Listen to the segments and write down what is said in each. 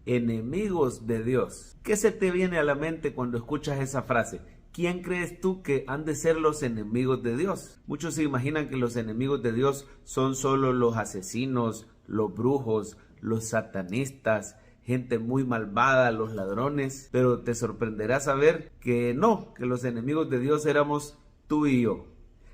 enemigos de Dios. ¿Qué se te viene a la mente cuando escuchas esa frase? ¿Quién crees tú que han de ser los enemigos de Dios? Muchos se imaginan que los enemigos de Dios son solo los asesinos, los brujos, los satanistas, gente muy malvada, los ladrones, pero te sorprenderá saber que no, que los enemigos de Dios éramos tú y yo.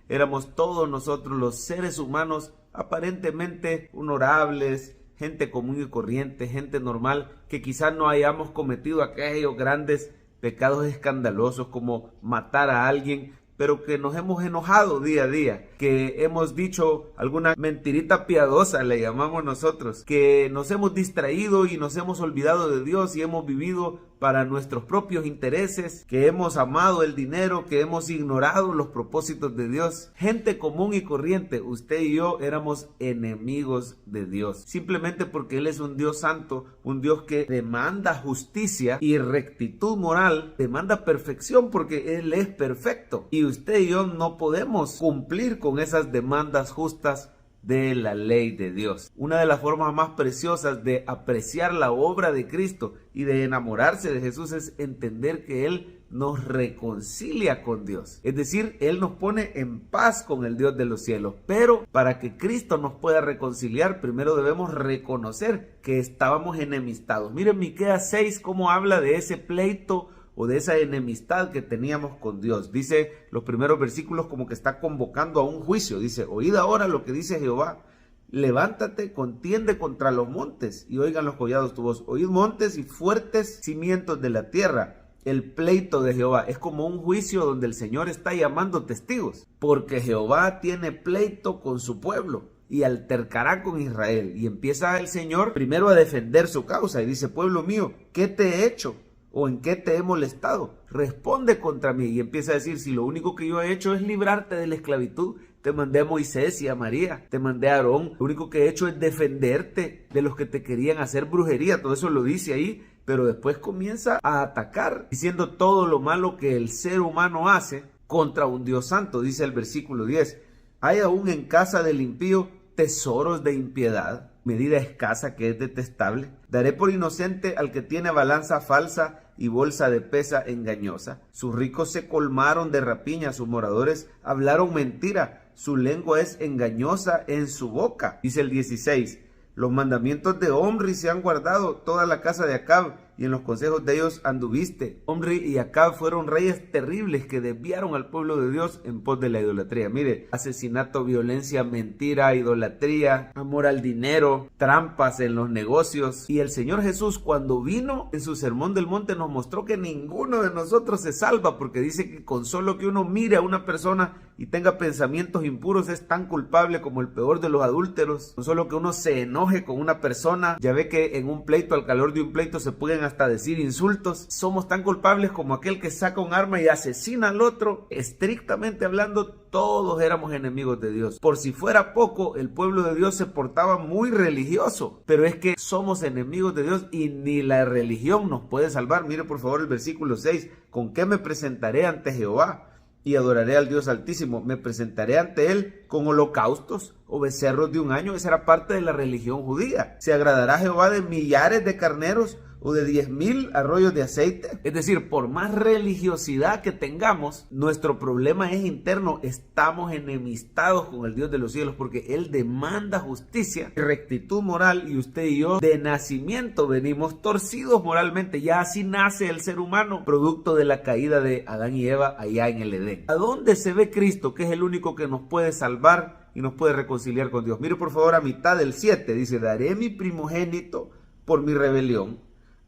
Éramos todos nosotros los seres humanos aparentemente honorables, gente común y corriente, gente normal, que quizás no hayamos cometido aquellos grandes pecados escandalosos como matar a alguien, pero que nos hemos enojado día a día, que hemos dicho alguna mentirita piadosa, le llamamos nosotros, que nos hemos distraído y nos hemos olvidado de Dios y hemos vivido para nuestros propios intereses, que hemos amado el dinero, que hemos ignorado los propósitos de Dios. Gente común y corriente, usted y yo éramos enemigos de Dios, simplemente porque Él es un Dios santo, un Dios que demanda justicia y rectitud moral, demanda perfección porque Él es perfecto, y usted y yo no podemos cumplir con esas demandas justas de la ley de Dios. Una de las formas más preciosas de apreciar la obra de Cristo y de enamorarse de Jesús es entender que Él nos reconcilia con Dios. Es decir, Él nos pone en paz con el Dios de los cielos. Pero para que Cristo nos pueda reconciliar, primero debemos reconocer que estábamos enemistados. Miren Miqueas 6 cómo habla de ese pleito o de esa enemistad que teníamos con Dios. Dice los primeros versículos como que está convocando a un juicio. Dice: oíd ahora lo que dice Jehová, levántate, contiende contra los montes, y oigan los collados tu voz. Oíd montes y fuertes cimientos de la tierra. El pleito de Jehová es como un juicio donde el Señor está llamando testigos, porque Jehová tiene pleito con su pueblo y altercará con Israel. Y empieza el Señor primero a defender su causa y dice: pueblo mío, ¿qué te he hecho? ¿O en qué te he molestado? Responde contra mí. Y empieza a decir: si lo único que yo he hecho es librarte de la esclavitud, te mandé a Moisés y a María, te mandé a Aarón, lo único que he hecho es defenderte de los que te querían hacer brujería. Todo eso lo dice ahí, pero después comienza a atacar, diciendo todo lo malo que el ser humano hace contra un Dios santo. Dice el versículo 10: hay aún en casa del impío tesoros de impiedad, medida escasa que es detestable. Daré por inocente al que tiene balanza falsa y bolsa de pesa engañosa. Sus ricos se colmaron de rapiña, sus moradores hablaron mentira, su lengua es engañosa en su boca. Dice el 16: los mandamientos de Omri se han guardado toda la casa de Acab, y en los consejos de ellos anduviste. Omri y Acab fueron reyes terribles que desviaron al pueblo de Dios en pos de la idolatría. Mire, asesinato, violencia, mentira, idolatría, amor al dinero, trampas en los negocios. Y el Señor Jesús, cuando vino en su sermón del monte, nos mostró que ninguno de nosotros se salva, porque dice que con solo que uno mire a una persona y tenga pensamientos impuros es tan culpable como el peor de los adúlteros. Con solo que uno se enoje con una persona, ya ve que en un pleito, al calor de un pleito, se pueden hasta decir insultos. Somos tan culpables como aquel que saca un arma y asesina al otro. Estrictamente hablando, todos éramos enemigos de Dios. Por si fuera poco, el pueblo de Dios se portaba muy religioso, pero es que somos enemigos de Dios y ni la religión nos puede salvar. Mire por favor el versículo 6: ¿con qué me presentaré ante Jehová y adoraré al Dios Altísimo? Me presentaré ante Él con holocaustos o becerros de un año. Esa era parte de la religión judía. ¿Se agradará Jehová de millares de carneros o de 10,000 arroyos de aceite? Es decir, por más religiosidad que tengamos, nuestro problema es interno. Estamos enemistados con el Dios de los cielos porque Él demanda justicia y rectitud moral, y usted y yo de nacimiento venimos torcidos moralmente. Ya así nace el ser humano, producto de la caída de Adán y Eva allá en el Edén. ¿A dónde se ve Cristo, que es el único que nos puede salvar y nos puede reconciliar con Dios? Mire por favor a mitad del 7, dice: daré mi primogénito por mi rebelión,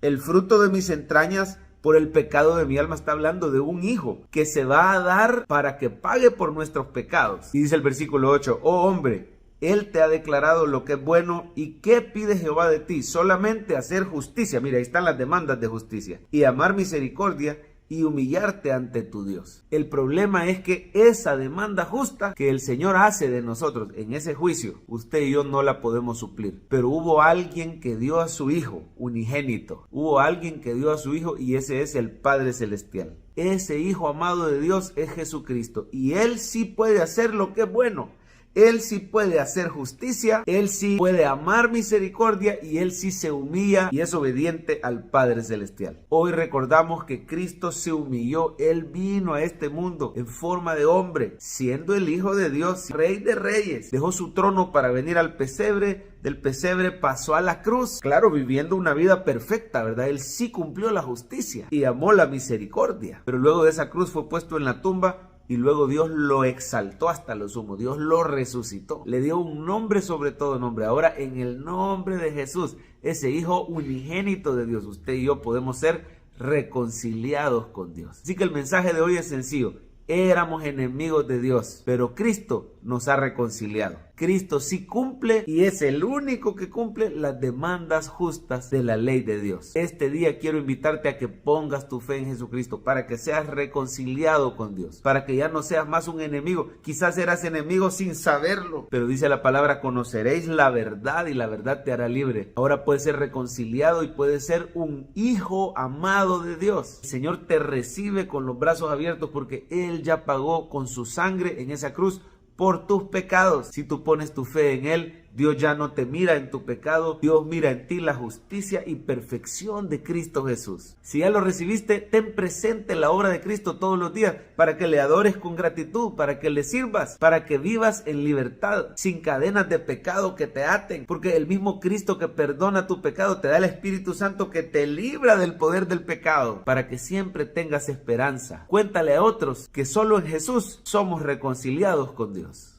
el fruto de mis entrañas por el pecado de mi alma. Está hablando de un hijo que se va a dar para que pague por nuestros pecados. Y dice el versículo 8: oh hombre, Él te ha declarado lo que es bueno, y ¿qué pide Jehová de ti? Solamente hacer justicia. Mira, ahí están las demandas de justicia. Y amar misericordia y humillarte ante tu Dios. El problema es que esa demanda justa que el Señor hace de nosotros en ese juicio, usted y yo no la podemos suplir. Pero hubo alguien que dio a su Hijo unigénito. Hubo alguien que dio a su Hijo, y ese es el Padre Celestial. Ese Hijo amado de Dios es Jesucristo, y Él sí puede hacer lo que es bueno. Él sí puede hacer justicia, Él sí puede amar misericordia y Él sí se humilla y es obediente al Padre Celestial. Hoy recordamos que Cristo se humilló, Él vino a este mundo en forma de hombre, siendo el Hijo de Dios, Rey de Reyes. Dejó su trono para venir al pesebre, del pesebre pasó a la cruz, claro, viviendo una vida perfecta, ¿verdad? Él sí cumplió la justicia y amó la misericordia, pero luego de esa cruz fue puesto en la tumba y luego Dios lo exaltó hasta lo sumo, Dios lo resucitó, le dio un nombre sobre todo nombre. Ahora en el nombre de Jesús, ese Hijo unigénito de Dios, usted y yo podemos ser reconciliados con Dios. Así que el mensaje de hoy es sencillo. Éramos enemigos de Dios, pero Cristo nos ha reconciliado. Cristo sí cumple y es el único que cumple las demandas justas de la ley de Dios. Este día quiero invitarte a que pongas tu fe en Jesucristo para que seas reconciliado con Dios, para que ya no seas más un enemigo. Quizás eras enemigo sin saberlo, pero dice la palabra, conoceréis la verdad y la verdad te hará libre. Ahora puedes ser reconciliado y puedes ser un hijo amado de Dios. El Señor te recibe con los brazos abiertos porque Él ya pagó con su sangre en esa cruz por tus pecados. Si tú pones tu fe en Él, Dios ya no te mira en tu pecado, Dios mira en ti la justicia y perfección de Cristo Jesús. Si ya lo recibiste, ten presente la obra de Cristo todos los días para que le adores con gratitud, para que le sirvas, para que vivas en libertad, sin cadenas de pecado que te aten, porque el mismo Cristo que perdona tu pecado te da el Espíritu Santo que te libra del poder del pecado, para que siempre tengas esperanza. Cuéntale a otros que solo en Jesús somos reconciliados con Dios.